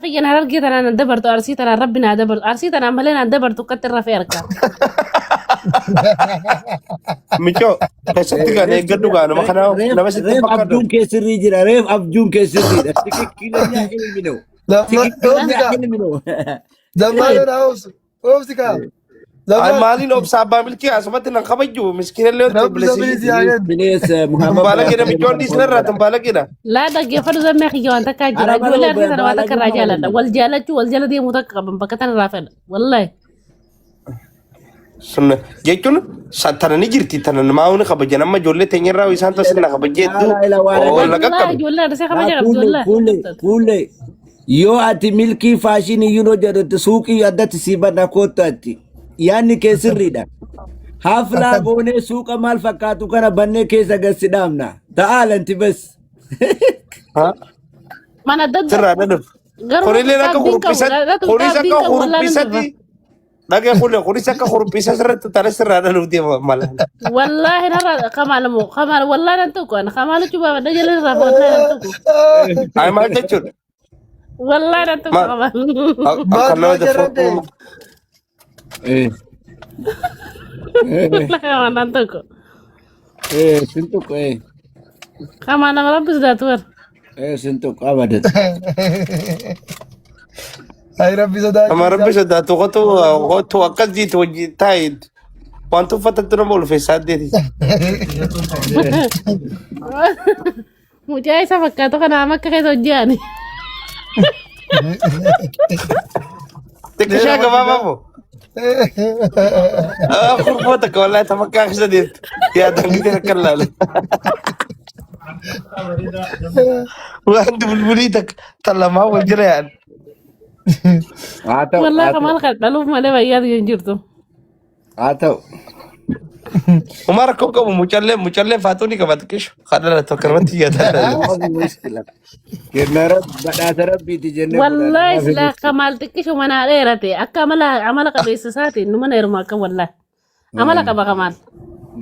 أنا رجيت أنا دبرت أرسيت أنا ربنا دبرت أرسيت أنا عملنا دبرت وكتر رفيرك ميشو كسبت كان يقدو كان ما خنا نبى ريف ستفكر أبدون كسر يجرا ريف أبدون كسر يجرا تككيلني حلم منو لما تككيلني أوبسكا حلم منو زمان أنا أوبسكا أي زمان مالي لو بسابا ملكي أسمعت إن خبجو مسكين اللي أنت رب زميلي بلسي زيادة بليس محمد تنبالا كده ميشو دي سنرة تنبالا كده لا دقي فرز ما خي جوان تكاجر عرب جولا لو أرسيت أنا ما بالك تكر ما رجالا ولا والجالة دي متقبل بكتر رافل والله سنة جيتون ساتنا نجرتي تنا ما هو نخبج أنا ما جولة تنيرة ويسان تسنة خبجت لا دو لا لا أو وارد لقى والله كم جولا أرسيت لا خبجة كله جولا كله كله يو أتي ملكي فاشيني يونو جرت سوقي أدت سيبنا كوتاتي يعني كسر ريدا حفلة غوني سوق مال فكاتو كان بني كيس أجسدامنا تعال أنت بس ها ما أنا ضد سرة ندف خوري قرب لنا تابين كخروبيسات لا خوري تابين سكا والله نندفع خروبيساتي لقى خوري سكا خروبيسات سرة تتاري سرة أنا لودي مالا والله نرى خمال مو خمال والله ننتقو أنا خمال شوفا نجل نرى والله ننتقو أي ما جيتون والله ننتقو ما خمال بعد أكلنا ما دفعوا جربت إيه إيه والله ما ننتقو إيه سنتوك إيه خمال أنا مربس داتور إيه سنتوك أبدا هاي ربي زداك أما ربي سدا تو أكل جيت وجي تايد وانتو فتتنا بول في سادتي mucaa isa fakkaatu kana akka keessa hojjeani تكشا كبابا بو خربوتك والله تفكك سديت يا دنجتي كلال وعند بلبليتك طلع ما هو الجريان عاتو والله عاتو kamal kan dhaluuf malee bayyaatu hin jirtu عاتو وما ركوكم مجلة فاتوني كباتكش خلنا تكرمت يا دلال ما في مشكلة كنا رب بدأت ربي تجنب wallahi ما في silaa مشكلة kamal xiqqishu mana dheerate akka amala qabeessa isaati numa heeruma akka wallahi amala qaba kamal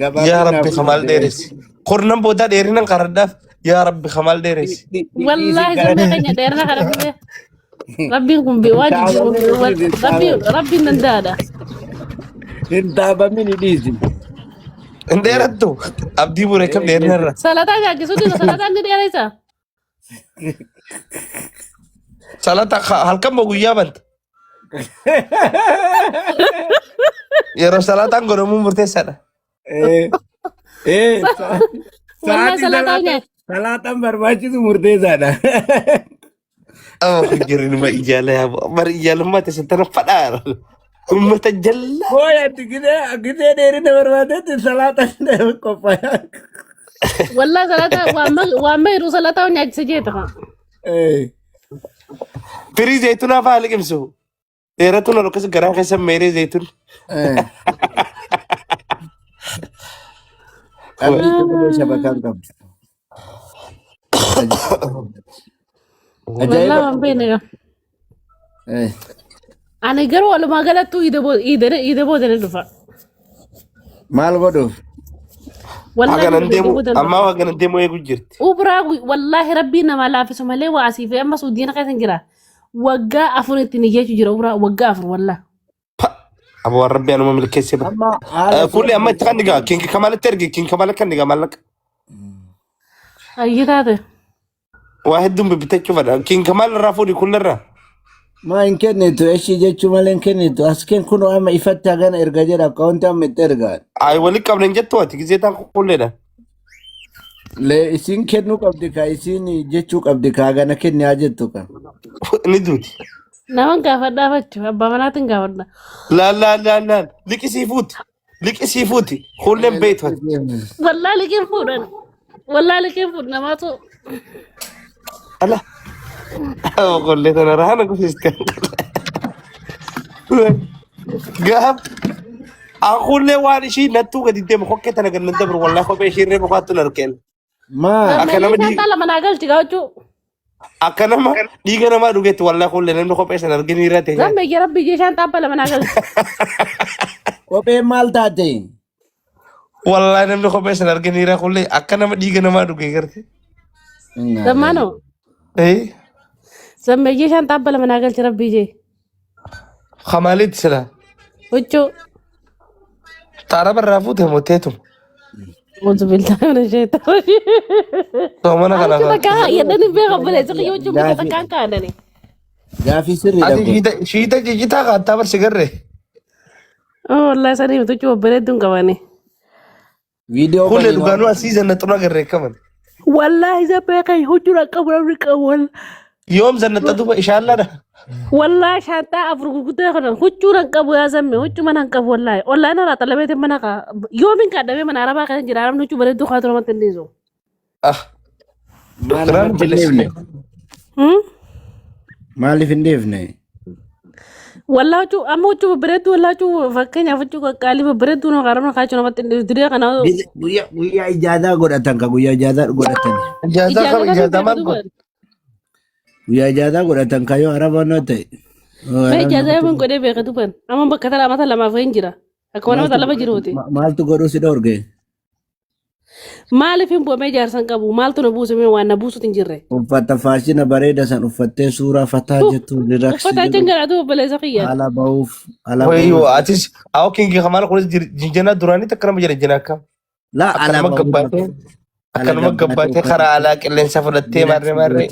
يا قبابين ربي نافو خمال ديرس قرنم بودا ديرنا قرداف يا ربي خمال ديرس wallahi zammee keenya dheerna kana fide rabbiin kun waa jijjiiru rabbiin dandaadha انت من ديزي ديرتو أبدي بوريكم ديرنا salataa jaajjisu dida salataan ni dheeraysa صلاة هلكم بقول بنت يا رب صلاة أنقول مو مرتسنا ايه ايه wallahi ساعتي salataa ثلاثة nyaay ثلاثة مرماشي مرتزة انا أما خجرين ما إجالة يا أبو مر إجالة ما تسنتنا فدار ثم تجلى هو انت كده كده ديري مرماشي ثلاثة كوفايا wallahi salataa waan mayru salataa nyaachisa jeeta ايه فري زيتون فعلك مسو ديرتون لو كسر جرام خسر ميري زيتون ايه ابي تقول شبكة كم wallahi عجيبة waan beekne ايه ani garuu walumaa galattuu iida boodani dhufa مال غدوف wallahi أجا iida ندمو boodan أما dhufa أجا ندمو يقجرت ubraa wallahi rabbii nama laafisu malee waa asii fi amma suudiina keessa jira waggaa afur ittiin ijjeechu jira ubraa waggaa afur wallahi أبو ربي أنا مملك كسبة اما هذا كل أما تغنيها كين كمال ترجع كين كمال كنيها مالك ayyi taate واحد دم بتشوف هذا كين كمال رافوني كل مرة ما إن كنتو إيش يجتشو مالين كنتو أسكن كنو أما يفتح كان إرجع أكاونت أم ترجع أي ولي قبل نجت وقت كذا كلنا لا إسين كنو قبض كايسين يجتشو قبض كاغانا كني أجتو كان ندودي naman gaafadhaa fachu abbaa manaatiin gaafadha لا لك سيفوت لك سيفوتي كلنا بيت هذا wallahi liqeen fuudhan wallahi liqeen fuudhan namaatu الله أقول لك أنا راح أنا كويس كان قام أقول له واني شيء نتوه قد يدي مخوكة أنا قد ندبر والله خو بيشير ريم خاطر نركل ما أكنا ما meelii دي isaan lama naa galchi gaachuu أكنا ما دي أنا ما رجعت والله خو لنا نخو بيش نركني راتي zammee jira biyya isaan taabba lama naa galchi وبين مال تاتين والله أنا نخو بيش نركني راتي خو لي أكنا ما دي أنا ما رجعت zammaanoo إيه Zammeeyyee shantaa abbala manaa galchi rabbii jee. خماليت سلا Huccuu. تعرف الرافوت هموتيتم Wanti biltaa mana sheetaa. تومانا Akka كنا takkaa yaddan hin beekan bilee siqi yoo jumbi Gaafi- takkaan kaanani. Gaafii sirriidha kun. أتي شيتا جيتا قاتا برسيقري Wallahi sanii huccuu babbareedduun qabani. Viidiyoo كل baniin دقانو أسيزا نتنا قري كمان Wallahi isa beekan huccuu qabu namni qabu wal. يوم زنت دوبا إن شاء الله ده Wallahi shantaa afur gurguddoo kana huccuu qabu yaa zamme huccuu mana qabu wallahi. Wallahi na laata labeete mana ka yoomin kadhabee mana arabaa kana jira namni huccuu bareedduu kaatu namatti hin dhiisu. maaliif hin deefne? Maaliif hin deefne? Wallahi huccuu amma huccuu babbareedduu wallahi huccuu fakkeenyaaf huccuu qaqqaalii babbareedduu nama qaramna kaachuu namatti hin dhiisu. Diree kana Guyyaa ijaazaa godhatan ka guyyaa ijaazaa godhatan. إجازة كم إجازة مال قول Guyyaa ijaazaa godhatan ka yoo araba noo ta'e. Mee ijaazaa yoo godhee beeka duban amma bakka tala amata lamaaf hin jira akkuma namata lama jiruuti. Maaltu godhuu si dhorge? Maaliif hin bu'amee jaarsan qabu maaltu na buuse mee waan na buusutu hin jirre. Uffata faashina bareeda san uffattee suuraa fataa jettu Uffata rilaksii achi garaatu obboleessa kiyya. haala bahuuf haala ويو أتيس أو كينج خمال كل جنجنا دراني تكرم جري جناكم laa أكلم haala قباتي أكلم قباتي خرا على كلين سافرتي مرة مرة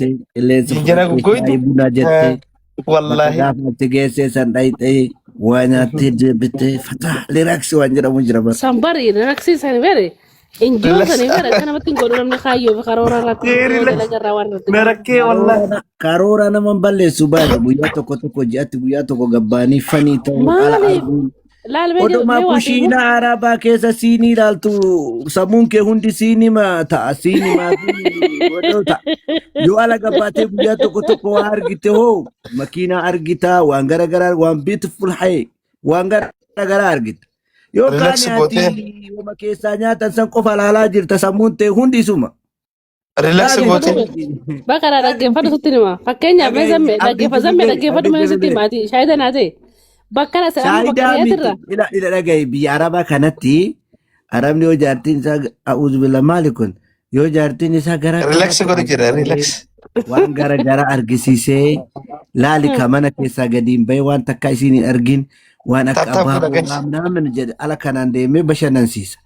Jinjina guggoytu. buna jettee والله gaafatti geessee san dhayxee waa nyaattee deebitee fataa rilaksii waan jedhamu jira bara. Sambari raksiisani bere. Injoosani bere kana namatti hin godhu namni kaayyoo fi karoora irratti dalagarraa waan irratti. نركي والله Karoora nama balleessu baadha guyyaa tokko ji'atti guyyaa tokko gabbaanii fanii ta'uu ala Maaliif? arguun. Laalmee Odumaa kushiina arabaa keessa siinii ilaaltu sammuun kee hundi siinima ta'a siinimaa fi godhoo ta'a. Yoo ala gabbaatee guyyaa tokko waa argite hoo makiinaa argitaa waan garagaraa waan beautiful haye waan garagaraa argita. Yoo kaan Relax gootee. nyaati wama keessaa nyaatan san qofa ilaalaa jirta sammuun tee hundi isuma. ريلاكس غوتي Bakka dhaggeeffatu sitti hima. Fakkeenyaaf mee zamme dhaggeeffatu mee sitti himaati. Shaayida naate. Bakka na sedhan bakka Shaayidaa dhiyaatirra. miti ila dhagaye biyya arabaa kanatti arabni yoo jaartiin isaa a'uuzu billah maali kun yoo jaartiin isaa gara ريلاكس غوتي جرا ريلاكس waan gara argisiisee laali ka mana keessaa gadi hin bahe waan takka isiin hin argin waan akka Tattaafuu abbaa dhageessa. naamna jedhe ala kanaan deemee bashannansiisa.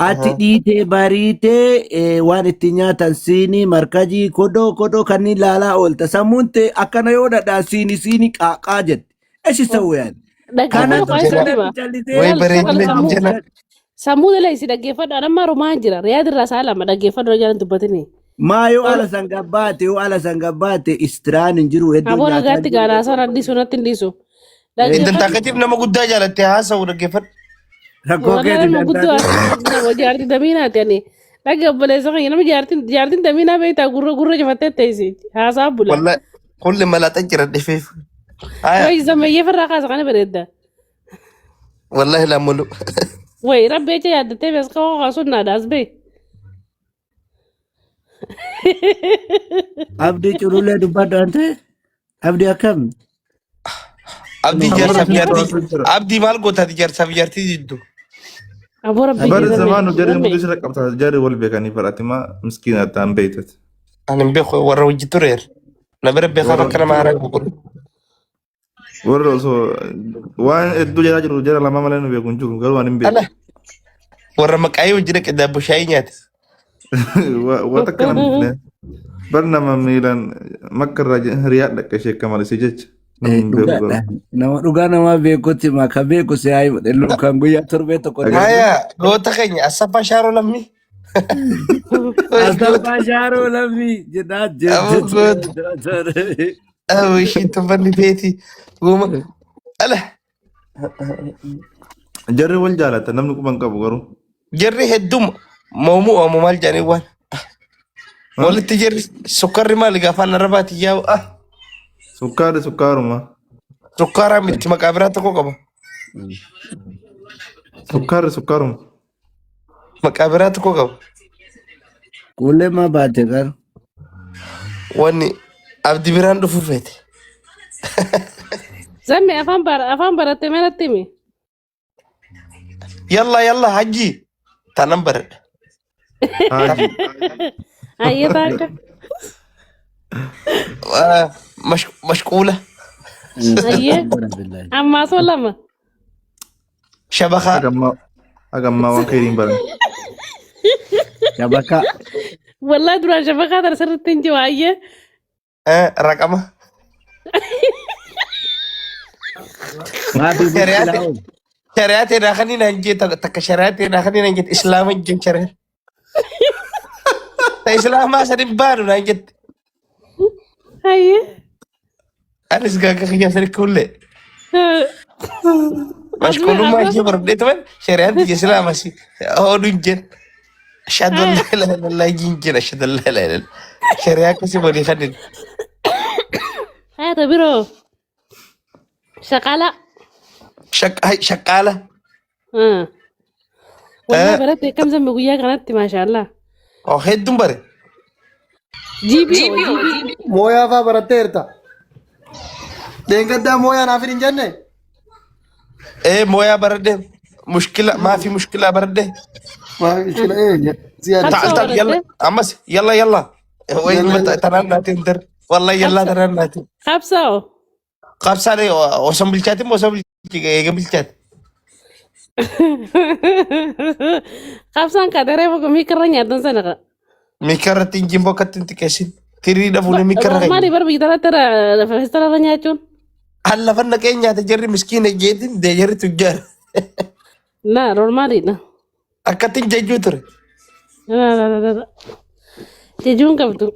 Ati dhiitee bariitee waan itti nyaatan siinii markajii kodoo kanneen laalaa oolta sammuun ta'e akkana yoo dhadhaa siinii qaaqaa jette. Eshi sawwaan. Dhaggeeffatu faayi sitti hima. way bareedina jinjina Sammuu daleessi dhaggeeffadhu anammaa romaan jira. Riyaadirraa saa lama dhaggeeffadhu jaalan dubbatini. Maa yoo ala san gabbaate istiraan hin jiru hedduu Aboo nagaatti gaanaa sana dhiisu natti hin dhiisu. إذا تاكتيف نما قد جالت هاسا ولا كيف rakkoo Wallahi keetiin nama guddoo nama jaartii damiinaati ani. Dhagga obboleessa kiyya nama jaartiin damiinaa beektaa gurra jafattee teessi. Haasaa bula. والله كل ما لا تجرى الدفيف Wayi zammayyee farraa kaasa kana bareedda. والله لا ملو Wayi rabbi jecha yaaddattee bees kawaa kaasuun naadhaas bee. abdii culullee dubbadhu ante abdii akkam عبدي جرسا بيارتي عبدي مال قوتا جرسا بيارتي جدو Aboo rabbi Bara jecha zamanu jarri zamme. mul'isa qabtaa jarri wal beekanii faratima miskiina ta'an beektat. أنا مبيخو ورا وجه ترير نبرة بيخا فكر ما راك بقول Warra osoo waan hedduu jalaa jiru jara lama malee nu beeku hin jiru garuu waan hin beeku. أنا ورا مكاي وجهك إذا بشاينات Waan takka nama beekne. Bar nama miilan makka irraa riyaa dhaqqa ishee kamalisi jecha. Nama hin beeku garuu. nama dhugaa namaa beekutti maka beeku si haa himadhe kan guyyaa torbee tokko هيا قوتا خيني أصفا شارو لمي asxaabaa shaaroo lammi jedhaa Aboo أو شيء تفني بيتي قوم ألا Jarri wal jaalata namni quban qabu garuu. جري هدوم مومو أو مال جاني وان ولد تجري سكر ما لقى فانا رباتي ياو Sukkaaruma. سكر مت مكابرات كوكب Sukkaaruma. مكابرات كوكب kuulee maa baate gar واني عبد بيران فوفيت Zamme afaan barattee meelatti himi. يلا يلا حجي تنمبر Haaji. Ayyee taaka. مشكولة أيه أما سولما شبكة أجمع وانكيرين برا Shabaka. والله درا شبكة ترى سرت تنجي وأيه رقمة ما في شريعة مشكلة. شريعة ناخني ننجي تك شريعة ناخني ننجي إسلام الجن شريعة إسلام ما سرب بارو ننجي أيه أنا سجاك خيا سرب كله مشكول ما يجي برد تمام شريعة الإسلام ماشي هو ننجي أشهد أن لا إله إلا الله ينجي أشهد أن لا إله إلا الله شريعة كسي بني خدين هذا برو شغالة هاي شقالة والله برد كم زمان وياك قناتي ما شاء الله أو هيدم بري جيبي مويا فا برتيرتا دينغدا مويا نافرين جنة إيه مويا برد مشكلة ما في مشكلة برد ما في مشكلة إيه زيادة تعال تعال يلا أمس يلا يلا وين متى ترى تندر والله يلا ترى ناتي خبصة قابس علي وسام بالشات وسام بالشات خبصة كادرة بقى ميكرني أدنى سنة ميكرتين جيمبو كتنت كاسين تري دفون مالي ميكرة بربي ترى فسترة رنياتون هلا فنا كينيا تجري مسكين جيتين تجري تجار لا رولمالي لا أكتين جيجوتر لا تجون كبتو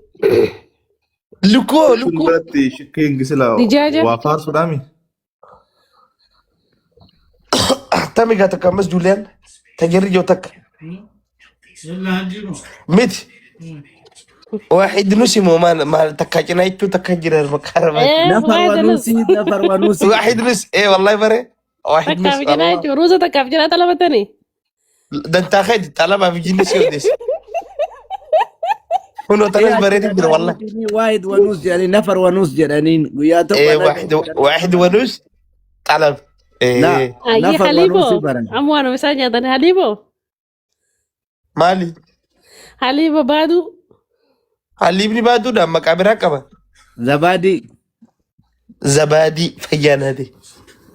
لوكو براتي شكين قسلا دجاجة. وافار سودامي تامي قاتك أمس جوليان تجري جوتك ميت واحد نسمه ما تكاجنا يتو تكاجر المكارم نفر ونوسي نفر ونوسي. واحد نس إيه والله بري واحد نس تكاف جناي روزة تكاف جناي طلبتني ده انت اخذ طالما في جنس يوديس هو تنس بريد يقدر والله واحد ونوس يعني نفر ونوس يعني وياتو. ايه واحد ونص طلب لا ايه أي نفر حليبو ونوسي برا. أموانا مساجة دني حليبو مالي حليبو بادو علمني بعد ده مكابر كمان زبادي. زبادي فيان هذه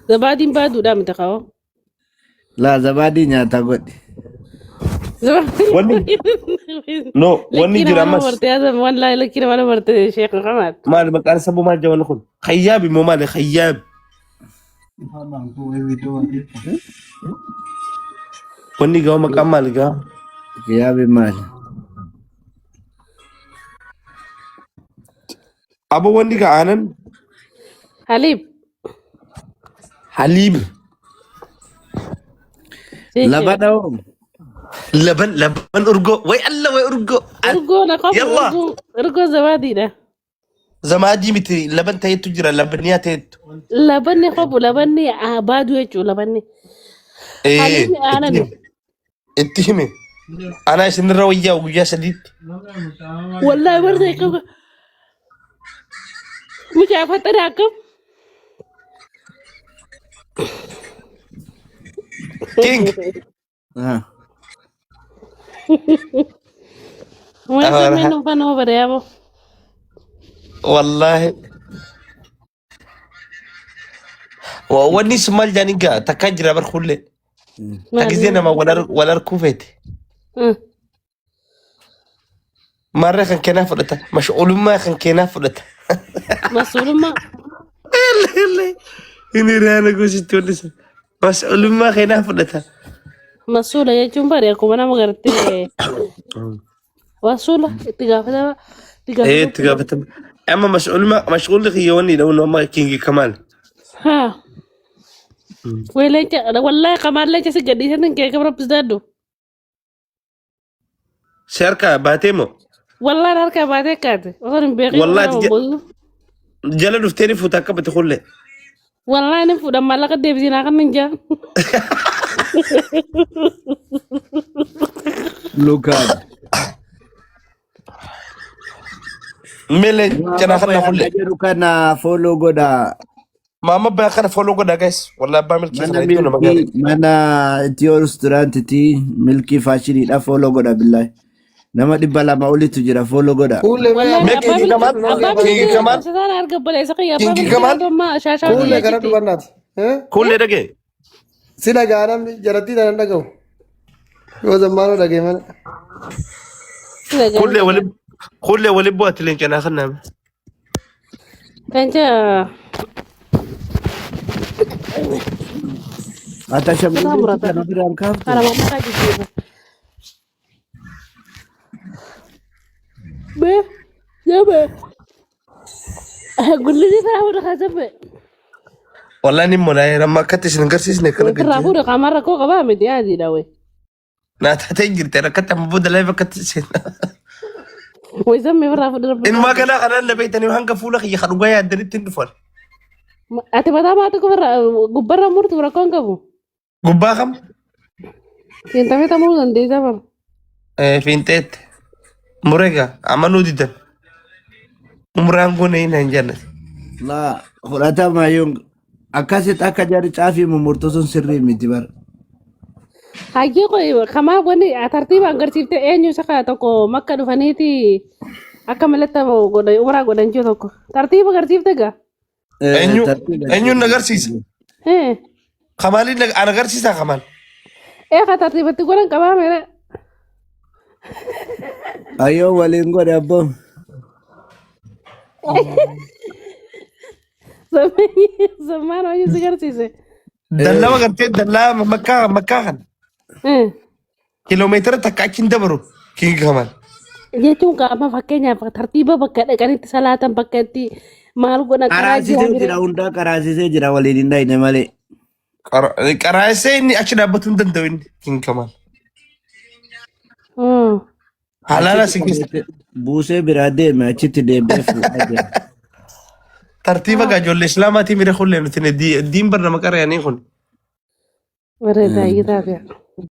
زبادين بادو دام تقاو لا زبادي نياتا قد. وني نو وني جرامس مرتي هذا والله لكن ولا مرتي شيخ محمد مال مكان سبو مال جوان نقول خيابي مو مال خياب وني جوا مكان مال جوا يا بمال. ابو وني كانن حليب حليب لبنهم. لبن ارجو وي الله وي ارجو ارجو نقف يلا. ارجو زبادي ده زمادي متي لبن تاي تجرا لبنيا تيت لبني خب لبني بادو يجو لبني ايه حليبي أنا. اتهمي انا سنرا ويا ويا سديد والله برضه يكب مش عارفة تراكم كينج ما يصير منه فنو بريابو والله ووني سمال جانيكا تكاجرا برخولة تكزينا ما ولا ركوفيت مرة كان كنا فلتا مشغول ما كان كنا فلتا مسؤول ما يلا إني رانا قوسي تونس مسؤول ما كنا فلتا مسؤول يا جمبر يا كمان ما قررت مسؤول تجافة ايه تقابل اما مسؤول ما مشغول لك يوني لو ما كينجي كمال ها ولا والله كمان لا جالس قديش أنا كي كبر بزدادو شركة باتيمو والله نركب بعدين كده والله جل دفتري فتاكا بتقول لي والله نفو لما لقى ديفزينا كان نجا لوكان ملي جنا خلنا كله كان فولو غدا ماما بأخر فولو كده guys والله بعمل كيف رأيتونا مقالي mana tio restaurant ti milki fashini da follow goda billahi Nama dhibba lama olitu jira follow godha. Kuulee والله ما كينج كمان كينج كمان أنا أرجع بلاي سقيا كينج كمان ما شاشة kuulee gara dhufannaati. كل دقيقة Sila gaanamni jaratti dhaan dhaga'u. Yoo zammaanoo dhagee mana. كل ولي بوات اللي كان اخذنا كانت Ata Kenapa, shambulizi brother? kana biran kaftu. أنا ما أحتاج كذا به جبه قول لي ترى هو خازبه والله نمو لا لما كتش نقرسيس نكلا ترى هو كاميرا كوكا بقى مدي هذه داوي لا تنجر ترى كتا مبودا لا كتش ويسمي برا فوق إن ما كان أنا اللي بيتني وهنك فولك يخرجوا يا دريت تندفل أتى ما تكو برا مرت برا كون كابو قباخم أنت ما تمر عندي زمان فينتت مريكا عملوا ديدا umraan kun hin jannati La khurata mayung akasit akka jari caafi mumurto sun sirri miti bar. Haji ko kama wani tartiba agarsiifte eenyu saka tokko makka dhufaniiti akka malata godhan umraa godhan jiru tokko tartiba agarsiifte ga eenyuun agarsiisa kamaaliin an agarsiisa kamal ka tartibatti godhan qabaa mere Ayo waliin godhe abbo. Zaman ayu si agarsiise dallama gartee dallaa makkaa kan kiiloomeetira takka achiin dabaru kiin kamal jechuun qaama fakkeenyaaf tartiiba bakka dhaqanitti salaatan bakka itti maal godhan Karaasisee jira hundaa karaasisee jira waliin hin dhayne malee. qaraasee inni achi dhaabbatuu hin danda'u inni kiin kamal halaala si keessa Buusee biraa deeme achitti deemee fuudhaa jira. tartiiba gaa ijoollee islaamaatii mira kullee nuti diin barna maqarayanii kun Warra baay'ee taate.